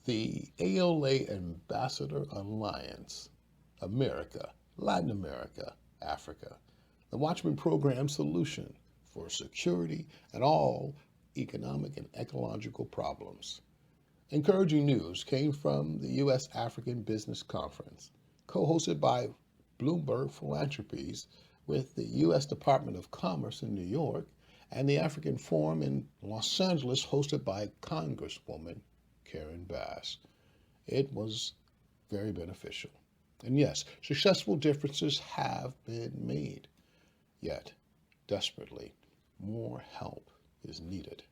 The ALA Ambassador Alliance, America, Latin America, Africa, the Watchman Program solution for security and all economic and ecological problems. Encouraging news came from the U.S. African Business Conference, co hosted by Bloomberg Philanthropies with the U.S. Department of Commerce in New York and the African Forum in Los Angeles, hosted by Congresswoman Karen Bass. It was very beneficial. And yes, successful differences have been made. Yet, desperately, more help is needed.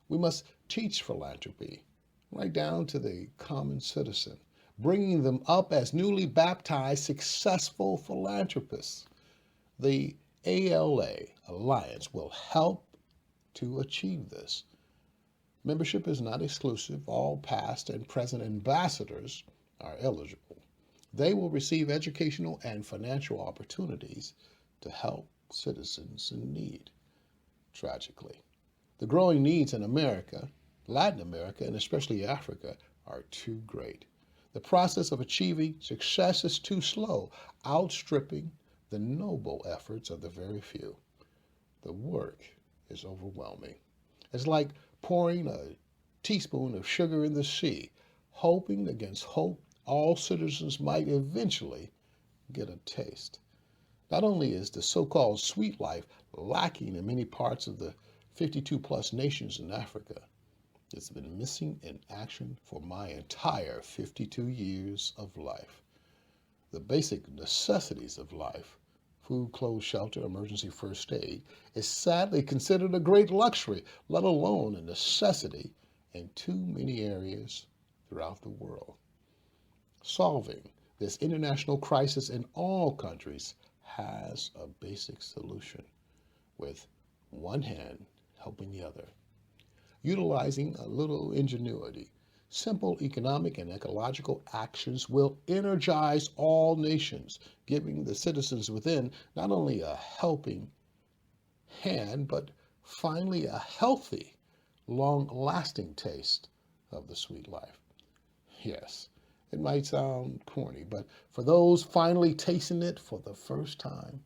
We must teach philanthropy right down to the common citizen, bringing them up as newly baptized successful philanthropists. The ALA Alliance will help to achieve this. Membership is not exclusive. All past and present ambassadors are eligible. They will receive educational and financial opportunities to help citizens in need. Tragically, the growing needs in America, Latin America, and especially Africa are too great. The process of achieving success is too slow, outstripping the noble efforts of the very few. The work is overwhelming. It's like pouring a teaspoon of sugar in the sea, hoping against hope all citizens might eventually get a taste. Not only is the so called sweet life lacking in many parts of the 52 plus nations in Africa, it's been missing in action for my entire 52 years of life. The basic necessities of life, food, clothes, shelter, emergency first aid, is sadly considered a great luxury, let alone a necessity in too many areas throughout the world. Solving this international crisis in all countries has a basic solution, with one hand helping the other. Utilizing a little ingenuity, simple economic and ecological actions will energize all nations, giving the citizens within not only a helping hand, but finally a healthy, long lasting taste of the sweet life. Yes, it might sound corny, but for those finally tasting it for the first time,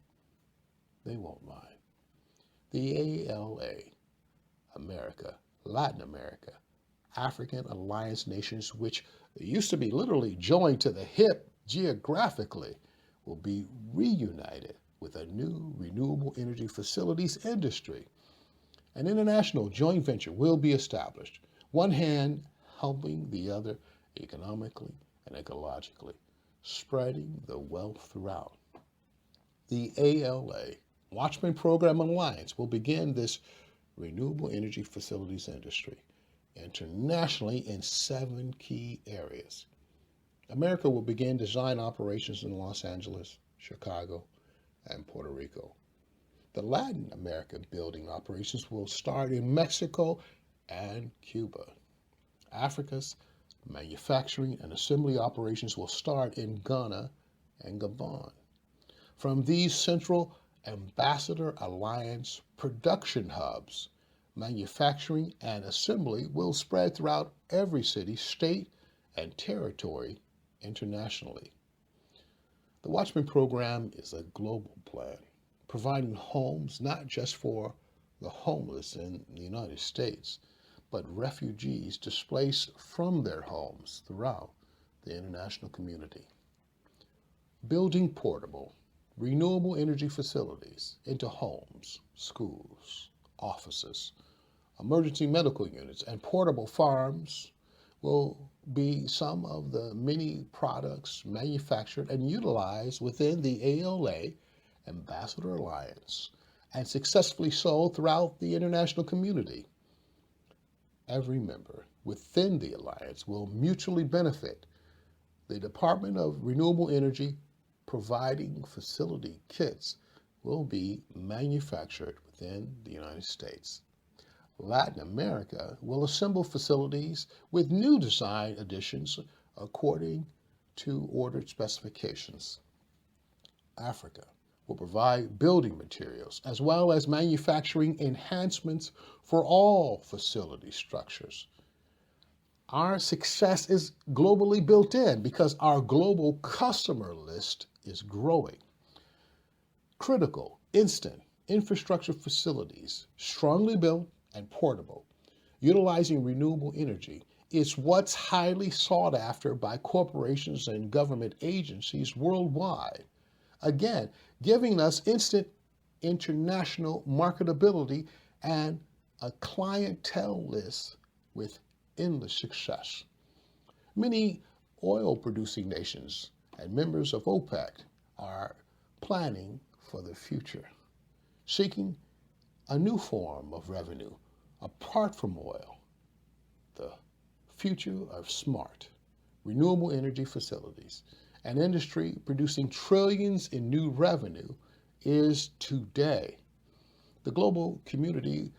they won't mind. The ALA, America, Latin America, African alliance nations, which used to be literally joined to the hip geographically, will be reunited with a new renewable energy facilities industry. An international joint venture will be established, one hand helping the other economically and ecologically, spreading the wealth throughout. The ALA, Watchman Program Alliance, will begin this renewable energy facilities industry internationally in 7 key areas. America will begin design operations in Los Angeles, Chicago, and Puerto Rico. The Latin America building operations will start in Mexico and Cuba. Africa's manufacturing and assembly operations will start in Ghana and Gabon. From these central Ambassador Alliance production hubs, manufacturing and assembly will spread throughout every city, state, and territory internationally. The Watchman Program is a global plan, providing homes not just for the homeless in the United States, but refugees displaced from their homes throughout the international community. Building portable, renewable energy facilities into homes, schools, offices, emergency medical units, and portable farms will be some of the many products manufactured and utilized within the ALA Ambassador Alliance and successfully sold throughout the international community. Every member within the alliance will mutually benefit. The Department of Renewable Energy providing facility kits will be manufactured within the United States. Latin America will assemble facilities with new design additions according to ordered specifications. Africa will provide building materials as well as manufacturing enhancements for all facility structures. Our success is globally built in because our global customer list is growing. Critical, instant infrastructure facilities, strongly built and portable, utilizing renewable energy, is what's highly sought after by corporations and government agencies worldwide. Again, giving us instant international marketability and a clientele list with endless success. Many oil producing nations and members of OPEC are planning for the future, seeking a new form of revenue apart from oil. The future of smart, renewable energy facilities, an industry producing trillions in new revenue is today. The global community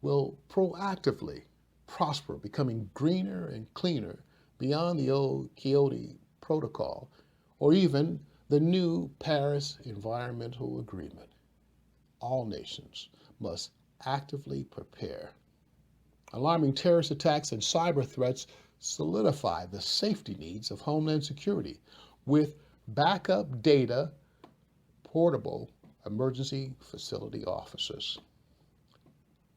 will proactively prosper, becoming greener and cleaner beyond the old Kyoto Protocol or even the new Paris Environmental Agreement. All nations must actively prepare. Alarming terrorist attacks and cyber threats solidify the safety needs of Homeland Security with backup data, portable emergency facility offices.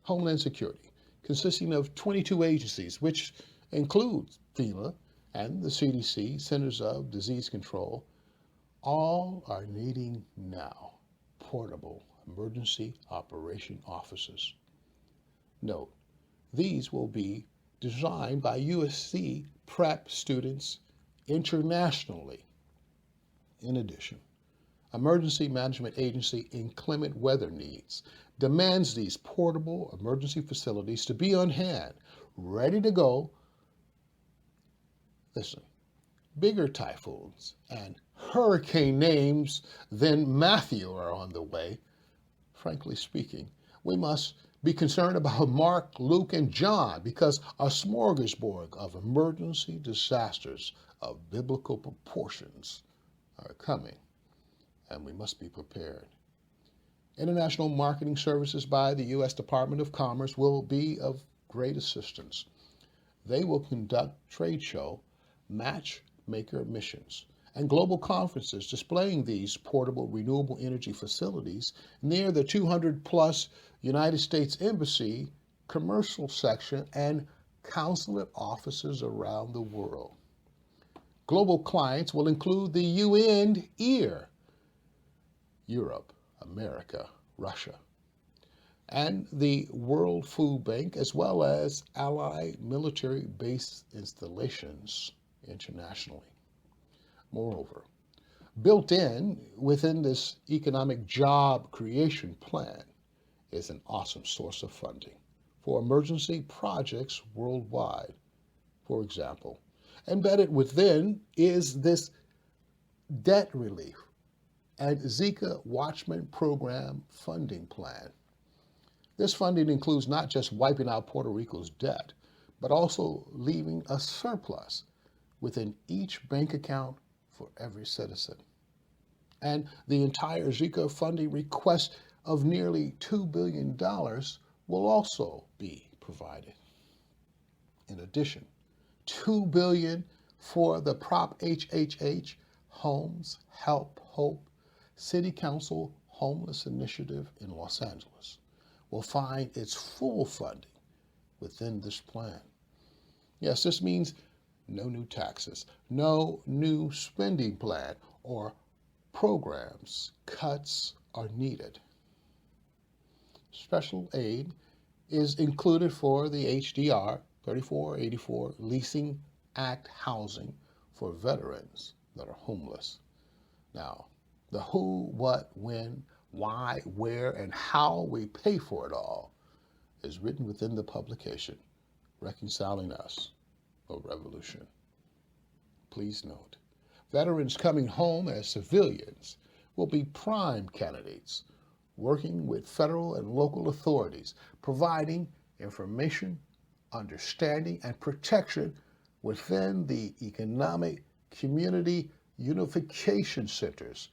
Homeland Security, consisting of 22 agencies, which includes FEMA and the CDC, Centers of Disease Control, all are needing now portable emergency operation offices. Note, these will be designed by USC prep students internationally. In addition, Emergency Management Agency Inclement Weather Needs demands these portable emergency facilities to be on hand, ready to go. Listen, bigger typhoons and hurricane names than Matthew are on the way. Frankly speaking, we must be concerned about Mark, Luke, and John because a smorgasbord of emergency disasters of biblical proportions are coming, and we must be prepared. International marketing services by the U.S. Department of Commerce will be of great assistance. They will conduct trade show, matchmaker missions, and global conferences displaying these portable renewable energy facilities near the 200-plus United States Embassy commercial section and consulate offices around the world. Global clients will include the UN EAR, Europe, America, Russia, and the World Food Bank, as well as allied military base installations internationally. Moreover, built in within this economic job creation plan is an awesome source of funding for emergency projects worldwide. For example, embedded within is this debt relief and Zika Watchman Program funding plan. This funding includes not just wiping out Puerto Rico's debt, but also leaving a surplus within each bank account for every citizen. And the entire Zika funding request of nearly $2 billion will also be provided. In addition, $2 billion for the Prop HHH Homes Help Hope City Council Homeless Initiative in Los Angeles will find its full funding within this plan. Yes, this means no new taxes, no new spending plan or programs. Cuts are needed. Special aid is included for the HDR 3484 Leasing Act housing for veterans that are homeless. Now, the who, what, when, why, where, and how we pay for it all is written within the publication, Reconciling Us, a Revolution. Please note, veterans coming home as civilians will be prime candidates, working with federal and local authorities, providing information, understanding, and protection within the economic community unification centers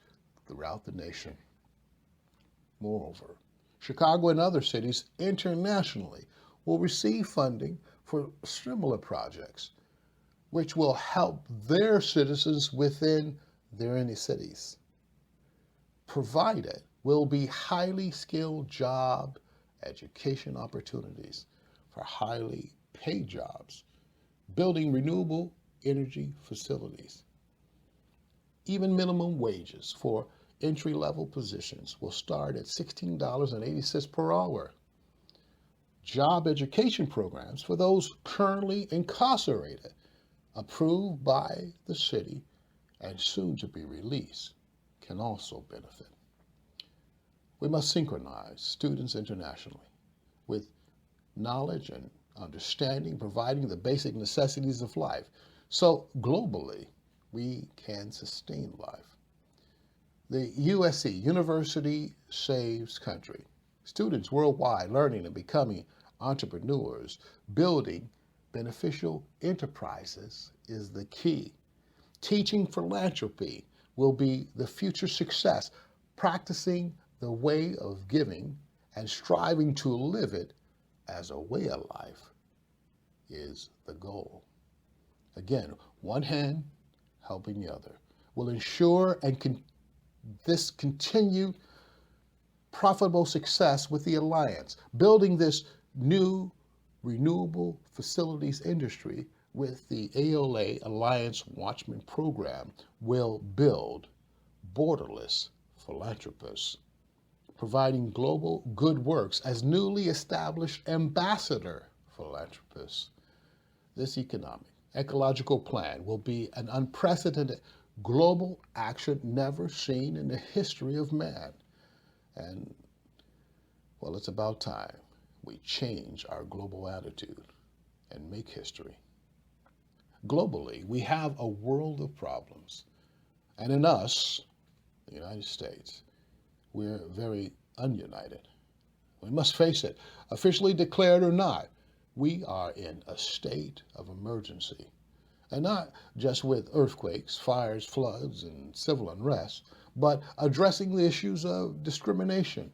throughout the nation. Moreover, Chicago and other cities internationally will receive funding for similar projects which will help their citizens within their inner cities. Provided will be highly skilled job education opportunities for highly paid jobs, building renewable energy facilities. Even minimum wages for entry-level positions will start at $16.80 per hour. Job education programs for those currently incarcerated, approved by the city and soon to be released, can also benefit. We must synchronize students internationally with knowledge and understanding, providing the basic necessities of life, so globally we can sustain life. The USC, University Saves Country. Students worldwide learning and becoming entrepreneurs, building beneficial enterprises is the key. Teaching philanthropy will be the future success. Practicing the way of giving and striving to live it as a way of life is the goal. Again, one hand helping the other will ensure this continued profitable success with the Alliance. Building this new renewable facilities industry with the ALA Alliance Watchman Program will build borderless philanthropists, providing global good works as newly established ambassador philanthropists. This ecological plan will be an unprecedented global action never seen in the history of man. And, well, it's about time we change our global attitude and make history. Globally, we have a world of problems. And in us, the United States, we're very ununited. We must face it, officially declared or not, we are in a state of emergency. And not just with earthquakes, fires, floods, and civil unrest, but addressing the issues of discrimination,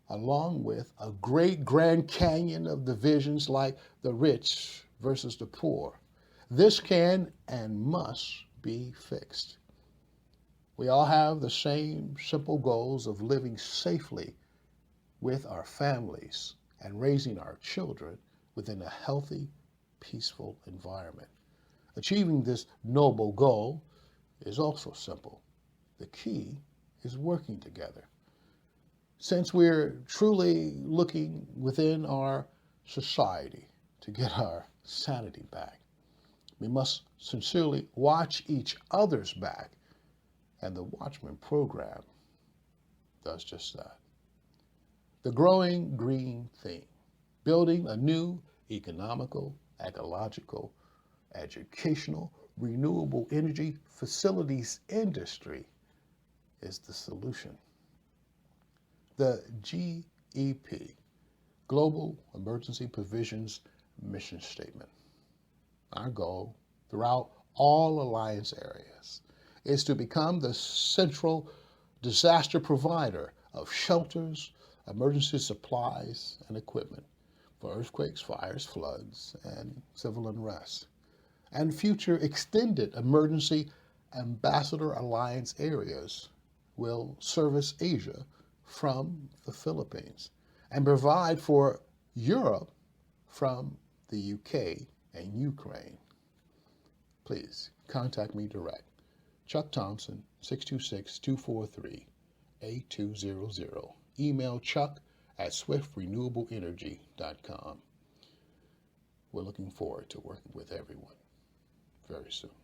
along with a great grand canyon of divisions like the rich versus the poor. This can and must be fixed. We all have the same simple goals of living safely with our families and raising our children within a healthy, peaceful environment. Achieving this noble goal is also simple. The key is working together. Since we're truly looking within our society to get our sanity back, we must sincerely watch each other's back, and the Watchman Program does just that. The growing green theme, building a new economical, ecological, educational, renewable energy facilities industry is the solution. The GEP, Global Emergency Provisions Mission Statement. Our goal throughout all Alliance areas is to become the central disaster provider of shelters, emergency supplies, and equipment for earthquakes, fires, floods, and civil unrest, and future extended emergency ambassador alliance areas will service Asia from the Philippines and provide for Europe from the UK and Ukraine. Please contact me direct. Chuck Thompson, 626-243-8200. Email chuck@swiftrenewableenergy.com. We're looking forward to working with everyone very soon.